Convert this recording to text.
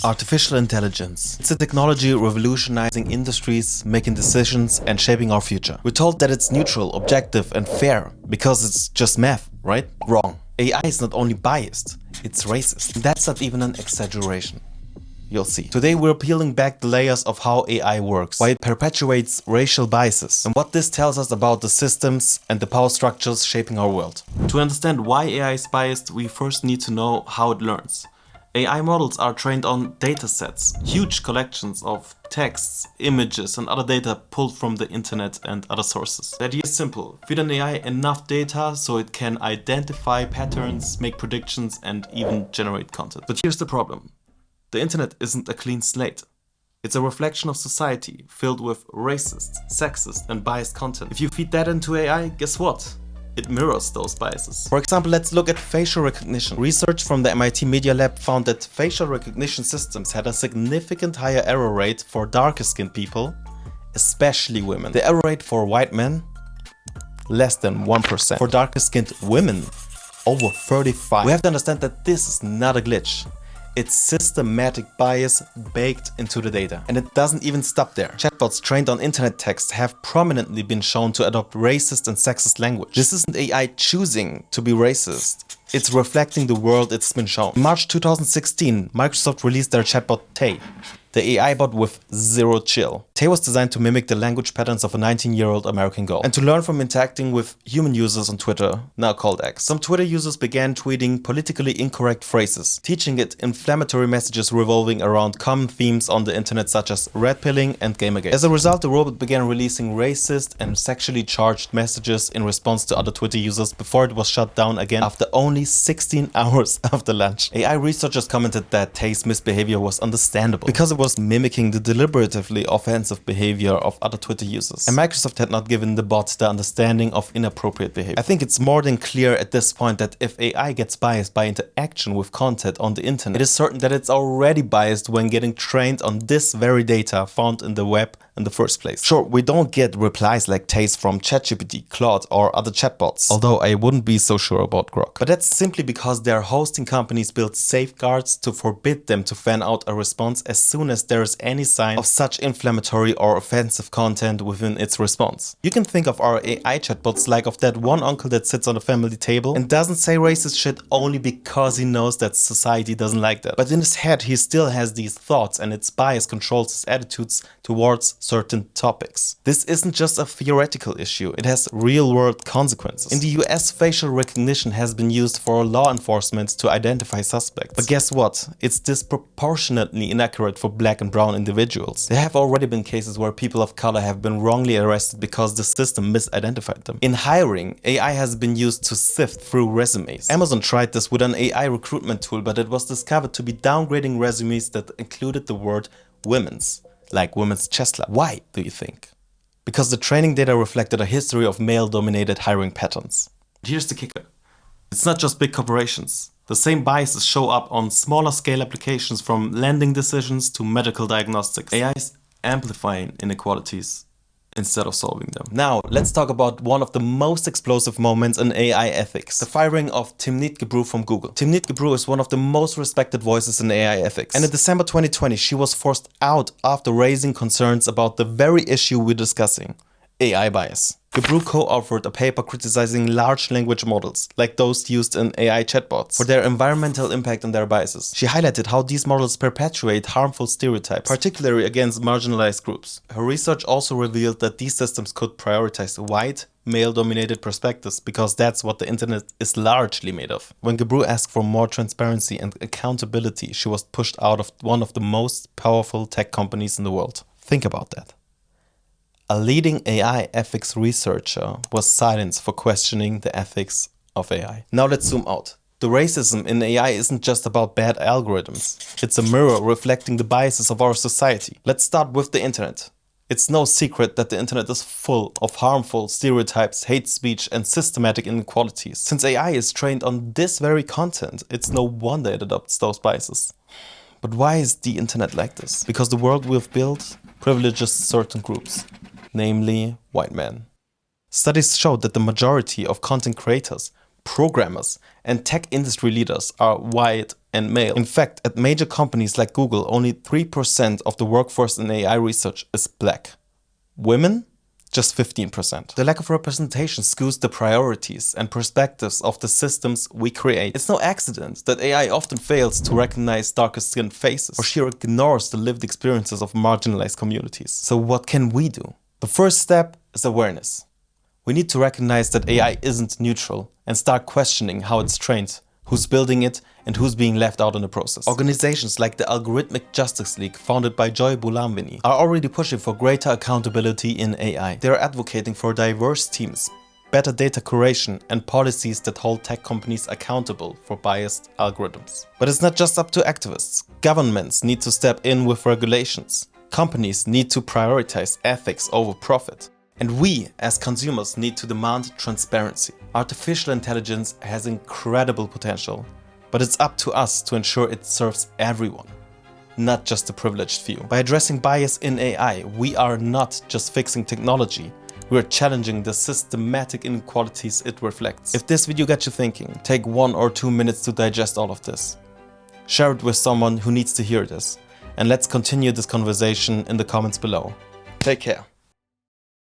Artificial intelligence. It's a technology revolutionizing industries, making decisions, and shaping our future. We're told that it's neutral, objective, and fair because it's just math, right? Wrong. AI is not only biased, it's racist. That's not even an exaggeration. You'll see. Today we're peeling back the layers of how AI works, why it perpetuates racial biases, and what this tells us about the systems and the power structures shaping our world. To understand why AI is biased, we first need to know how it learns. AI models are trained on datasets, huge collections of texts, images, and other data pulled from the internet and other sources. The idea is simple. Feed an AI enough data so it can identify patterns, make predictions, and even generate content. But here's the problem. The internet isn't a clean slate. It's a reflection of society filled with racist, sexist, and biased content. If you feed that into AI, guess what? It mirrors those biases. For example, let's look at facial recognition. Research from the MIT Media Lab found that facial recognition systems had a significant higher error rate for darker skinned people, especially women. The error rate for white men, less than 1%. For darker skinned women, over 35%. We have to understand that this is not a glitch. It's systematic bias baked into the data. And it doesn't even stop there. Chatbots trained on internet text have prominently been shown to adopt racist and sexist language. This isn't AI choosing to be racist. It's reflecting the world it's been shown. In March 2016, Microsoft released their chatbot Tay, the AI bot with zero chill. Tay was designed to mimic the language patterns of a 19-year-old American girl and to learn from interacting with human users on Twitter, now called X. Some Twitter users began tweeting politically incorrect phrases, teaching it inflammatory messages revolving around common themes on the internet such as red pilling and Gamergate. As a result, the robot began releasing racist and sexually charged messages in response to other Twitter users before it was shut down again after only 16 hours after launch. AI researchers commented that Tay's misbehavior was understandable because it was mimicking the deliberatively offensive behavior of other Twitter users. And Microsoft had not given the bot the understanding of inappropriate behavior. I think it's more than clear at this point that if AI gets biased by interaction with content on the internet, it is certain that it's already biased when getting trained on this very data found in the web in the first place. Sure, we don't get replies like Tay's from ChatGPT, Claude, or other chatbots, although I wouldn't be so sure about Grok. But that's simply because their hosting companies build safeguards to forbid them to fan out a response as soon as there is any sign of such inflammatory or offensive content within its response. You can think of our AI chatbots like of that one uncle that sits on the family table and doesn't say racist shit only because he knows that society doesn't like that. But in his head, he still has these thoughts and its bias controls his attitudes towards certain topics. This isn't just a theoretical issue, it has real-world consequences. In the US, facial recognition has been used for law enforcement to identify suspects. But guess what? It's disproportionately inaccurate for black and brown individuals. There have already been cases where people of color have been wrongly arrested because the system misidentified them. In hiring, AI has been used to sift through resumes. Amazon tried this with an AI recruitment tool, but it was discovered to be downgrading resumes that included the word women's, like women's chest lap. Why, do you think? Because the training data reflected a history of male-dominated hiring patterns. Here's the kicker. It's not just big corporations. The same biases show up on smaller scale applications from lending decisions to medical diagnostics. AI is amplifying inequalities instead of solving them. Now, let's talk about one of the most explosive moments in AI ethics, the firing of Timnit Gebru from Google. Timnit Gebru is one of the most respected voices in AI ethics. And in December 2020, she was forced out after raising concerns about the very issue we're discussing, AI bias. Gebru co-authored a paper criticizing large language models, like those used in AI chatbots, for their environmental impact and their biases. She highlighted how these models perpetuate harmful stereotypes, particularly against marginalized groups. Her research also revealed that these systems could prioritize white, male-dominated perspectives because that's what the internet is largely made of. When Gebru asked for more transparency and accountability, she was pushed out of one of the most powerful tech companies in the world. Think about that. A leading AI ethics researcher was silenced for questioning the ethics of AI. Now let's zoom out. The racism in AI isn't just about bad algorithms. It's a mirror reflecting the biases of our society. Let's start with the internet. It's no secret that the internet is full of harmful stereotypes, hate speech, and systematic inequalities. Since AI is trained on this very content, it's no wonder it adopts those biases. But why is the internet like this? Because the world we've built privileges certain groups, namely white men. Studies show that the majority of content creators programmers, and tech industry leaders are white and male. In fact, at major companies like Google, only 3% of the workforce in AI research is black. Women? Just 15%. The lack of representation skews the priorities and perspectives of the systems we create. It's no accident that AI often fails to recognize darker-skinned faces or sheer ignores the lived experiences of marginalized communities. So what can we do? The first step is awareness. We need to recognize that AI isn't neutral and start questioning how it's trained, who's building it, and who's being left out in the process. Organizations like the Algorithmic Justice League, founded by Joy Buolamwini, are already pushing for greater accountability in AI. They are advocating for diverse teams, better data curation, and policies that hold tech companies accountable for biased algorithms. But it's not just up to activists. Governments need to step in with regulations. Companies need to prioritize ethics over profit. And we, as consumers, need to demand transparency. Artificial intelligence has incredible potential, but it's up to us to ensure it serves everyone, not just the privileged few. By addressing bias in AI, we are not just fixing technology, we are challenging the systematic inequalities it reflects. If this video got you thinking, take 1 or 2 minutes to digest all of this. Share it with someone who needs to hear this, and let's continue this conversation in the comments below. Take care.